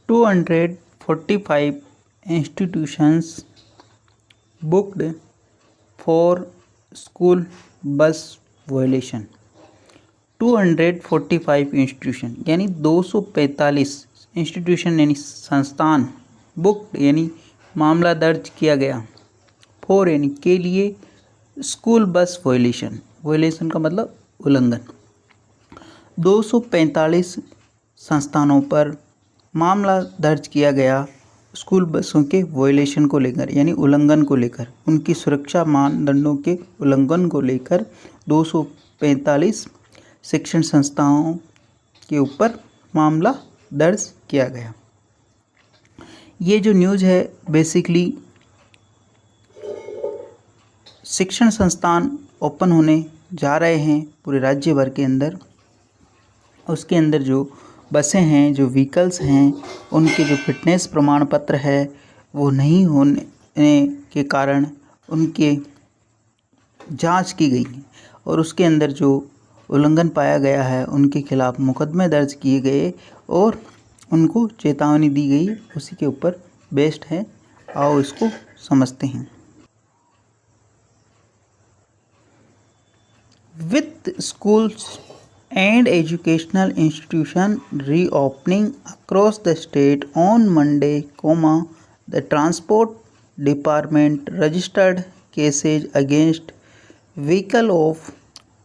245 institutions booked for school bus violation. 245 institution यानी 245 institution यानी संस्थान बुक्ड यानी मामला दर्ज किया गया फॉर यानी के लिए स्कूल बस वायलेशन, वायलेशन का मतलब उल्लंघन। 245 संस्थानों पर मामला दर्ज किया गया स्कूल बसों के वायलेशन को लेकर यानी उल्लंघन को लेकर, उनकी सुरक्षा मानदंडों के उल्लंघन को लेकर 245 शिक्षण संस्थाओं के ऊपर मामला दर्ज किया गया। ये जो न्यूज़ है बेसिकली शिक्षण संस्थान ओपन होने जा रहे हैं पूरे राज्य भर के अंदर। उसके अंदर जो बसें हैं, जो व्हीकल्स हैं, उनके जो फिटनेस प्रमाण पत्र है वो नहीं होने के कारण उनके जांच की गई है और उसके अंदर जो उल्लंघन पाया गया है उनके खिलाफ मुकदमे दर्ज किए गए और उनको चेतावनी दी गई। उसी के ऊपर बेस्ड है, आओ इसको समझते हैं। With schools and educational institutions reopening across the state on Monday, the Transport Department registered cases against vehicle of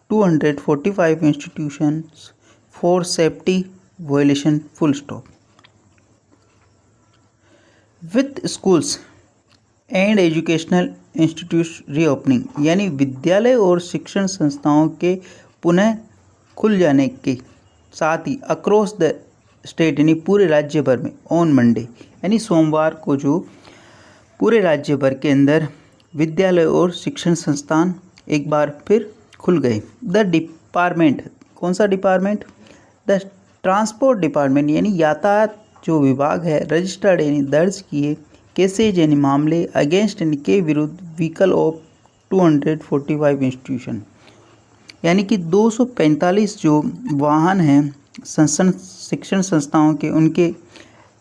245 institutions for safety violation. Full stop. With schools and educational institute reopening यानी विद्यालय और शिक्षण संस्थाओं के पुनः खुल जाने के साथ ही अक्रॉस द स्टेट यानी पूरे राज्य भर में ऑन मंडे यानी सोमवार को जो पूरे राज्य भर के अंदर विद्यालय और शिक्षण संस्थान एक बार फिर खुल गए। द डिपार्टमेंट, कौन सा डिपार्टमेंट? द ट्रांसपोर्ट डिपार्टमेंट यानी यातायात जो विभाग है, रजिस्टर्ड यानी दर्ज किए केसेज यानी मामले अगेंस्ट यानी के विरुद्ध व्हीकल ऑफ 245 इंस्टीट्यूशन यानी कि 245 जो वाहन हैं शिक्षण संस्थाओं के, उनके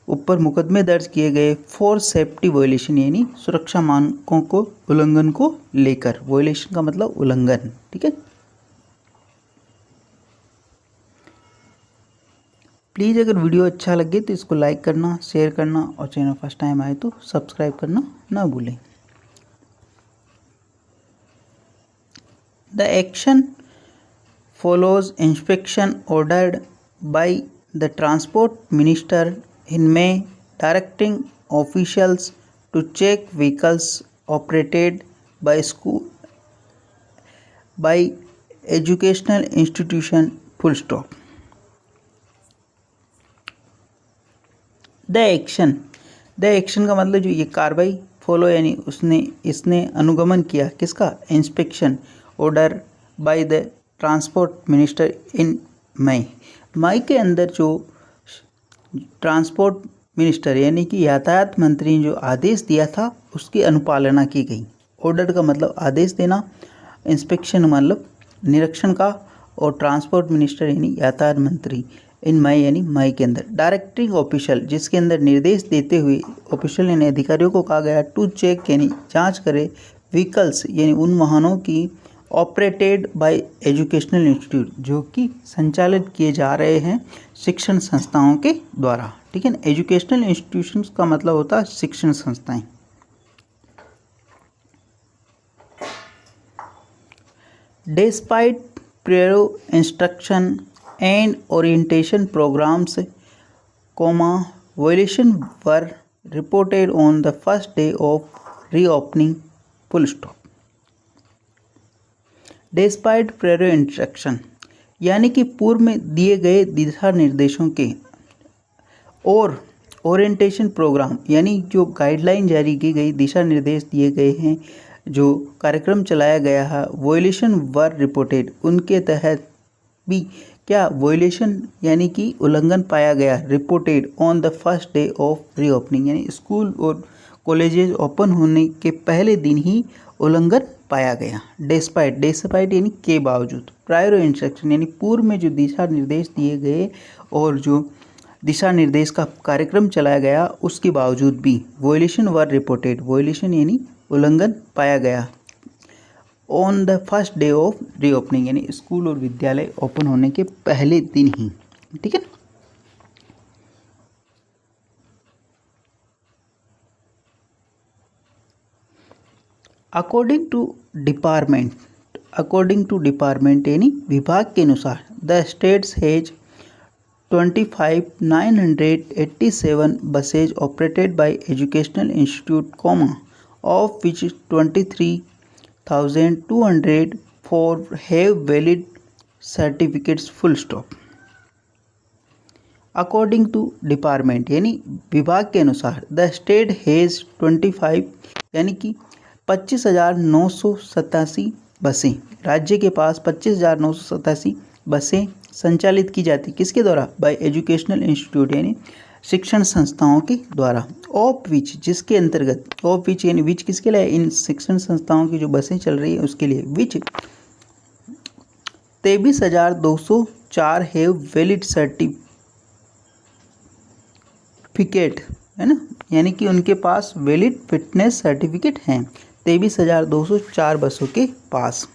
ऊपर मुकदमे दर्ज किए गए फॉर सेफ्टी वायलेशन यानी सुरक्षा मानकों को उल्लंघन को लेकर। वायलेशन का मतलब उल्लंघन, ठीक है। प्लीज़ अगर वीडियो अच्छा लगे तो इसको लाइक करना, शेयर करना और चैनल फर्स्ट टाइम आए तो सब्सक्राइब करना ना भूलें। The action follows inspection ordered by the transport minister in May directing officials to check vehicles operated by school by educational institution. Full stop. The action का मतलब जो ये कार्रवाई फॉलो यानी इसने अनुगमन किया किसका? Inspection order by the transport minister in May के अंदर जो ट्रांसपोर्ट मिनिस्टर यानी कि यातायात मंत्री ने जो आदेश दिया था उसकी अनुपालना की गई। ऑर्डर का मतलब आदेश देना, इंस्पेक्शन मतलब निरीक्षण का, और ट्रांसपोर्ट मिनिस्टर यानी यातायात मंत्री इन मई यानी मई के अंदर डायरेक्टिंग ऑफिशियल जिसके अंदर निर्देश देते हुए ऑफिशियल यानी अधिकारियों को कहा गया टू चेक यानी जांच करे व्हीकल्स यानी उन वाहनों की ऑपरेटेड बाय एजुकेशनल इंस्टीट्यूट जो कि संचालित किए जा रहे हैं शिक्षण संस्थाओं के द्वारा, ठीक है ना। एजुकेशनल इंस्टीट्यूशंस का मतलब होता है शिक्षण संस्थाएं। Despite prior instruction and orientation programs, violation were reported on the first day of reopening. Full stop. Despite prior instruction यानी कि पूर्व में दिए गए दिशा निर्देशों के और ओरिएंटेशन प्रोग्राम यानी जो गाइडलाइन जारी की गई, दिशा निर्देश दिए गए हैं, जो कार्यक्रम चलाया गया है, वायलेशन वर रिपोर्टेड उनके तहत भी क्या वायलेशन यानी कि उल्लंघन पाया गया, reported on the first day of reopening यानी स्कूल और कॉलेजेस ओपन होने के पहले दिन ही उल्लंघन पाया गया। डेस्पाइट यानी के बावजूद, प्रायर इंस्ट्रक्शन यानी पूर्व में जो दिशा निर्देश दिए गए और जो दिशा निर्देश का कार्यक्रम चलाया गया, उसके बावजूद भी वोलेशन वर रिपोर्टेड, वोलेशन यानी उल्लंघन पाया गया on the first day of reopening, यानी स्कूल और विद्यालय ओपन होने के पहले दिन ही। ठीक है। अकॉर्डिंग टू डिपार्टमेंट यानी विभाग के अनुसार the states has 25,987 buses operated by educational institute, of which 23,204 have valid certificates, full stop. According to department यानी विभाग के अनुसार द स्टेट हैज़ 25 यानी कि 25,987 बसें, राज्य के पास 25,987 बसें संचालित की जाती, किसके द्वारा? बाय एजुकेशनल इंस्टीट्यूट यानी शिक्षण संस्थाओं के द्वारा, ऑफ विच जिसके अंतर्गत, ऑफ विच यानी विच किसके लिए? इन शिक्षण संस्थाओं की जो बसें चल रही है उसके लिए, विच 23,204 हैव वैलिड सर्टिफिकेट, है ना, यानी कि उनके पास वैलिड फिटनेस सर्टिफिकेट हैं 23,204 बसों के पास।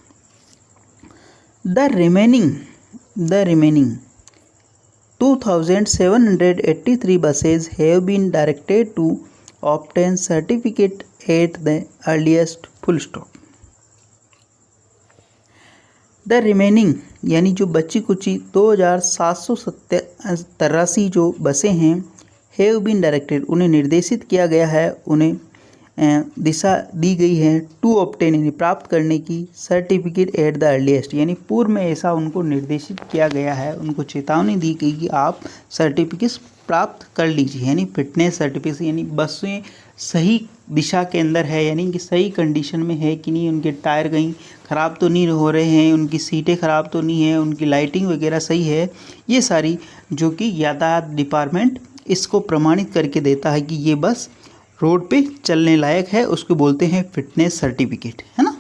The remaining 2,783 buses have been directed to obtain certificate at the earliest, full stop. The remaining यानी जो बची कुची 2,783 जो बसें हैं, हैव बीन डायरेक्टेड उन्हें निर्देशित किया गया है, उन्हें दिशा दी गई है, टू ऑब्टेन यानी प्राप्त करने की, सर्टिफिकेट एट द अर्लीस्ट यानी पूर्व में ऐसा उनको निर्देशित किया गया है, उनको चेतावनी दी गई कि आप सर्टिफिकेट प्राप्त कर लीजिए, यानी फिटनेस सर्टिफिकेट, यानी बसें सही दिशा के अंदर है, यानी कि सही कंडीशन में है कि नहीं, उनके टायर कहीं ख़राब तो नहीं हो रहे हैं, उनकी सीटें ख़राब तो नहीं है, उनकी लाइटिंग वगैरह सही है, ये सारी जो कि यातायात डिपार्टमेंट इसको प्रमाणित करके देता है कि ये बस रोड पे चलने लायक है, उसको बोलते हैं फिटनेस सर्टिफिकेट, है ना।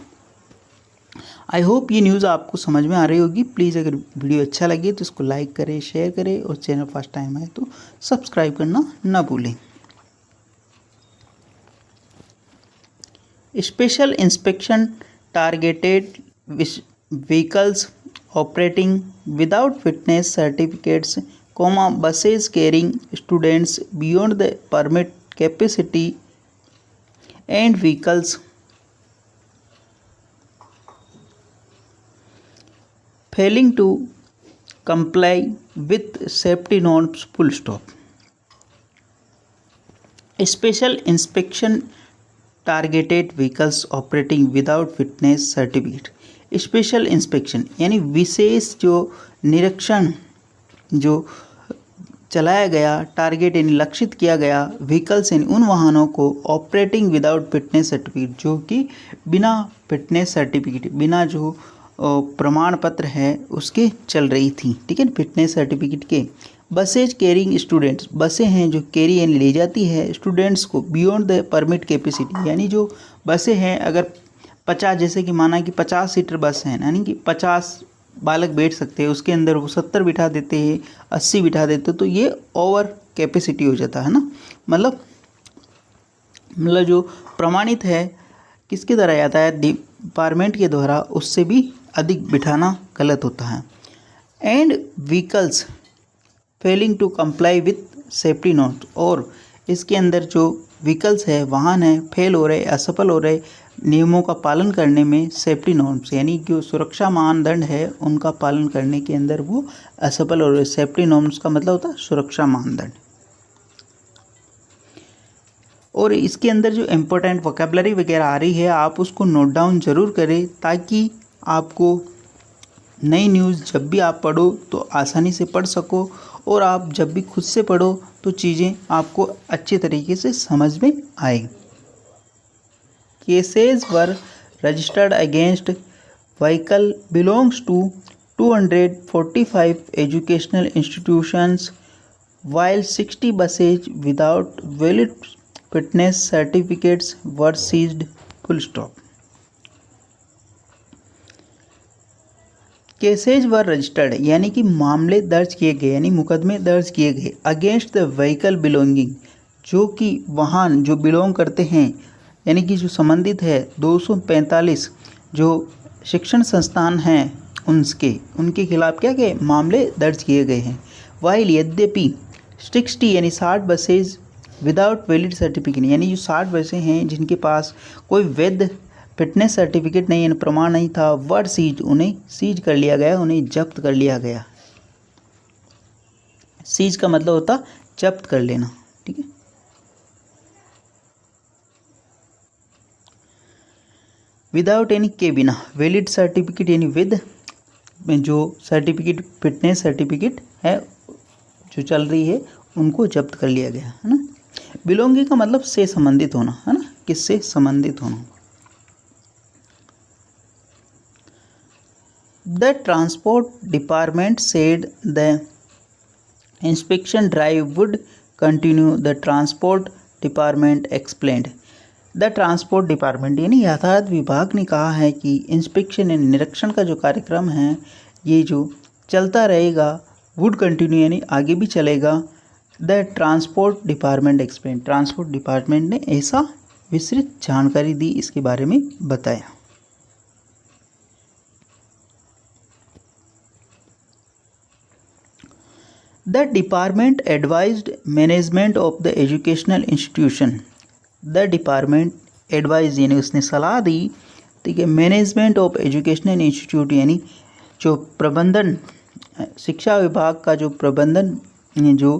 आई होप ये न्यूज़ आपको समझ में आ रही होगी। प्लीज़ अगर वीडियो अच्छा लगे तो इसको लाइक करें, शेयर करें, और चैनल फर्स्ट टाइम आए तो सब्सक्राइब करना ना भूलें। Special inspection targeted vehicles operating without fitness certificates, buses carrying students beyond the permit capacity and vehicles failing to comply with safety norms, full stop. Special inspection targeted vehicles operating without fitness certificate. Special inspection यानी विशेष जो निरीक्षण जो चलाया गया, target यानी लक्षित किया गया, व्हीकल्स यानी उन वाहनों को ऑपरेटिंग विदाउट फिटनेस सर्टिफिकेट, जो कि बिना फिटनेस सर्टिफिकेट, बिना जो प्रमाण पत्र है उसके चल रही थी, ठीक है, फिटनेस सर्टिफिकेट के। बसेज कैरिंग स्टूडेंट्स, बसें हैं जो कैरी यानी ले जाती है स्टूडेंट्स को बियॉन्ड द परमिट कैपेसिटी, यानी जो बसें हैं अगर 50, जैसे कि माना कि 50 सीटर बस है, यानी कि 50 बालक बैठ सकते हैं, उसके अंदर वो 70 बिठा देते हैं, 80 बिठा देते हैं, तो ये ओवर कैपेसिटी हो जाता है ना। मतलब जो प्रमाणित है किसके द्वारा यातायात डिपार्टमेंट के द्वारा, उससे भी अधिक बिठाना गलत होता है। And vehicles failing to comply with safety not, और इसके अंदर जो व्हीकल्स है, वाहन है, फेल हो रहे, असफल हो रहे नियमों का पालन करने में, सेफ्टी नॉर्म्स यानी जो सुरक्षा मानदंड है उनका पालन करने के अंदर वो असफल हो रहे। सेफ्टी नॉर्म्स का मतलब होता है सुरक्षा मानदंड। और इसके अंदर जो इम्पोर्टेंट वोकैबुलरी वगैरह आ रही है आप उसको नोट डाउन ज़रूर करें, ताकि आपको नई न्यूज़ जब भी आप पढ़ो तो आसानी से पढ़ सको, और आप जब भी खुद से पढ़ो तो चीज़ें आपको अच्छे तरीके से समझ में आए। Cases were registered against vehicle belongs to 245 educational institutions, while 60 buses without valid fitness certificates were seized, full stop. Cases were registered यानी कि मामले दर्ज किए गए यानी मुकदमे दर्ज किए गए अगेंस्ट द व्हीकल बिलोंगिंग जो कि वाहन जो बिलोंग करते हैं यानी कि जो संबंधित है 245 जो शिक्षण संस्थान हैं उनके खिलाफ क्या गए मामले दर्ज किए गए हैं। वाइल यद्यपि 60 यानी 60 बसेज विदाउट वैलिड सर्टिफिकेट यानी जो 60 बसें हैं जिनके पास कोई वैध फिटनेस सर्टिफिकेट नहीं यानी प्रमाण नहीं था वर सीज उन्हें सीज कर लिया गया उन्हें जब्त कर लिया गया। सीज का मतलब होता जब्त कर लेना। ठीक है। विदाउट यानी के बिना वैलिड सर्टिफिकेट यानी विद जो सर्टिफिकेट फिटनेस सर्टिफिकेट है जो चल रही है उनको जब्त कर लिया गया है ना। बिलोंगिंग का मतलब से संबंधित होना है ना, किससे संबंधित होना। The transport department said the inspection drive would continue. The transport department explained. The transport department यानी यातायात विभाग ने कहा है कि इंस्पेक्शन यानी निरीक्षण का जो कार्यक्रम है ये जो चलता रहेगा वुड कंटिन्यू यानी आगे भी चलेगा। The transport department explain. Transport department ने ऐसा विस्तृत जानकारी दी इसके बारे में बताया। The department advised management of the educational institution. The department advise यानी उसने सलाह दी, ठीक है, मैनेजमेंट ऑफ एजुकेशनल इंस्टीट्यूट यानी जो प्रबंधन शिक्षा विभाग का जो प्रबंधन जो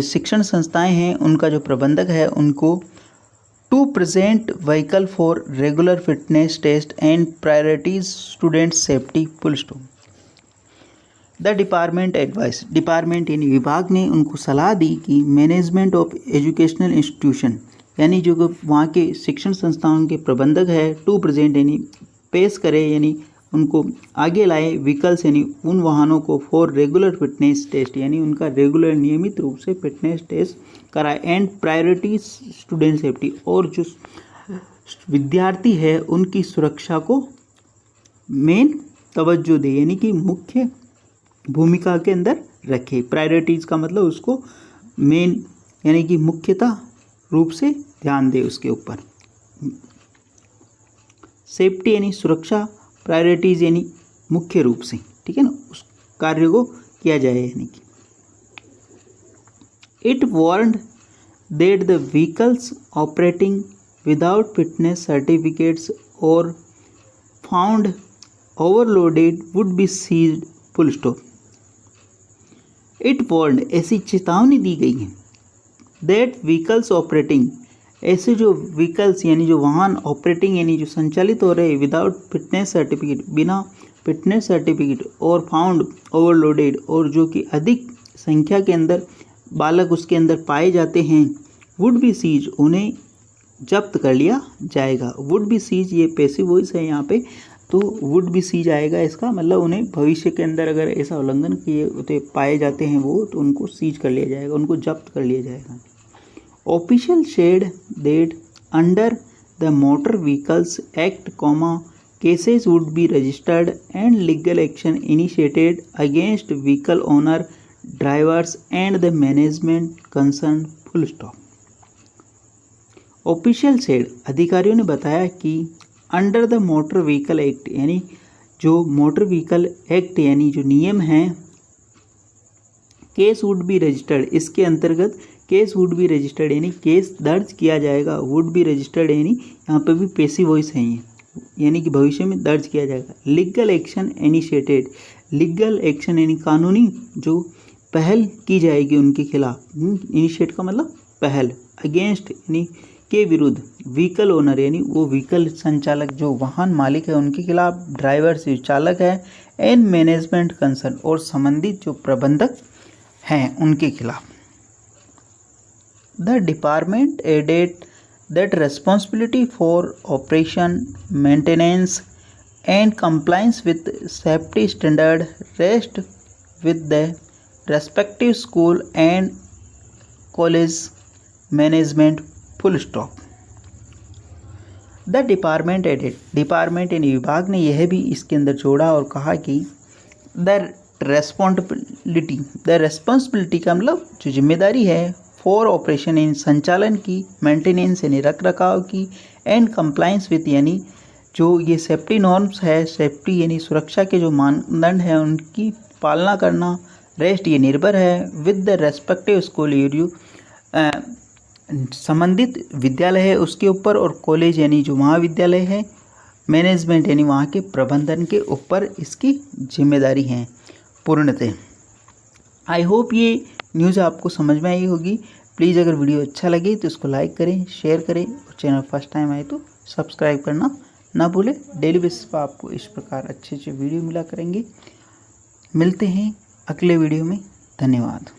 शिक्षण संस्थाएं हैं उनका जो प्रबंधक है उनको to present vehicle for regular fitness test and priorities student safety full stop. The department advise department यानी विभाग ने उनको सलाह दी कि मैनेजमेंट ऑफ एजुकेशनल इंस्टीट्यूशन यानी जो वहाँ के शिक्षण संस्थाओं के प्रबंधक है टू प्रेजेंट यानी पेश करे यानी उनको आगे लाए व्हीकल्स यानी उन वाहनों को फॉर रेगुलर फिटनेस टेस्ट यानी उनका रेगुलर नियमित रूप से फिटनेस टेस्ट कराए एंड प्रायोरिटी स्टूडेंट सेफ्टी और जो विद्यार्थी है उनकी सुरक्षा को मेन तवज्जो दे यानी कि मुख्य भूमिका के अंदर रखे। प्रायोरिटीज़ का मतलब उसको मेन यानी कि मुख्यतः रूप से ध्यान दे उसके ऊपर। सेफ्टी यानी सुरक्षा, प्रायोरिटीज़ यानी मुख्य रूप से, ठीक है ना, उस कार्य को किया जाए यानी कि। It warned that the vehicles operating without fitness certificates और found overloaded would be seized full stop. It warned ऐसी चेतावनी दी गई है दैट व्हीकल्स ऑपरेटिंग ऐसे जो व्हीकल्स यानी जो वाहन ऑपरेटिंग यानी जो संचालित हो रहे विदाउट फिटनेस सर्टिफिकेट बिना फिटनेस सर्टिफिकेट और फाउंड ओवरलोडेड और जो कि अधिक संख्या के अंदर बालक उसके अंदर पाए जाते हैं वुड बी सीज उन्हें जब्त कर लिया जाएगा। वुड बी सीज ये पैसिव वॉइस है यहाँ पे, तो वुड बी सीज आएगा, इसका मतलब उन्हें भविष्य के अंदर अगर ऐसा उल्लंघन किए होते पाए जाते हैं वो तो उनको सीज कर लिया जाएगा, उनको जब्त कर लिया जाएगा। Official said that under the motor vehicles act cases would be registered and legal action initiated against vehicle owner drivers and the management concern full stop. Official said अधिकारियों ने बताया कि under the motor vehicle act यानी जो motor vehicle act यानी जो नियम हैं केस वुड बी रजिस्टर्ड इसके अंतर्गत केस वुड बी रजिस्टर्ड यानी केस दर्ज किया जाएगा। वुड बी रजिस्टर्ड यानी यहाँ पे भी पेसिव वॉइस है ये यानी कि भविष्य में दर्ज किया जाएगा। Legal action initiated legal action यानी कानूनी जो पहल की जाएगी उनके खिलाफ। इनिशिएट का मतलब पहल। अगेंस्ट यानी के विरुद्ध। व्हीकल ओनर यानी वो व्हीकल संचालक जो वाहन मालिक है उनके खिलाफ। ड्राइवर जो चालक है एंड मैनेजमेंट कंसर्न और संबंधित जो प्रबंधक हैं उनके खिलाफ। The department added that responsibility for operation maintenance and compliance with safety standard rest with the respective school and college management full stop. The department added department यानी विभाग ने यह भी इसके अंदर जोड़ा और कहा कि द रेस्पॉन्सिबिलिटी का मतलब जो जिम्मेदारी है फॉर ऑपरेशन इन संचालन की, मेंटेनेंस यानी रख रखाव की, एंड कंप्लायंस विथ यानी जो ये सेफ्टी नॉर्म्स है, सेफ्टी यानी सुरक्षा के जो मानदंड हैं उनकी पालना करना, रेस्ट ये निर्भर है विद द रेस्पेक्टिव स्कूल एरियो संबंधित विद्यालय है उसके ऊपर, और कॉलेज यानी जो महाविद्यालय है, मैनेजमेंट यानी वहाँ के प्रबंधन के ऊपर इसकी जिम्मेदारी है पूर्णतः। आई होप ये न्यूज़ आपको समझ में आई होगी। प्लीज़ अगर वीडियो अच्छा लगे तो इसको लाइक करें, शेयर करें, और चैनल फर्स्ट टाइम आए तो सब्सक्राइब करना ना भूलें। डेली बेसिस पर आपको इस प्रकार अच्छे अच्छे वीडियो मिला करेंगे। मिलते हैं अगले वीडियो में। धन्यवाद।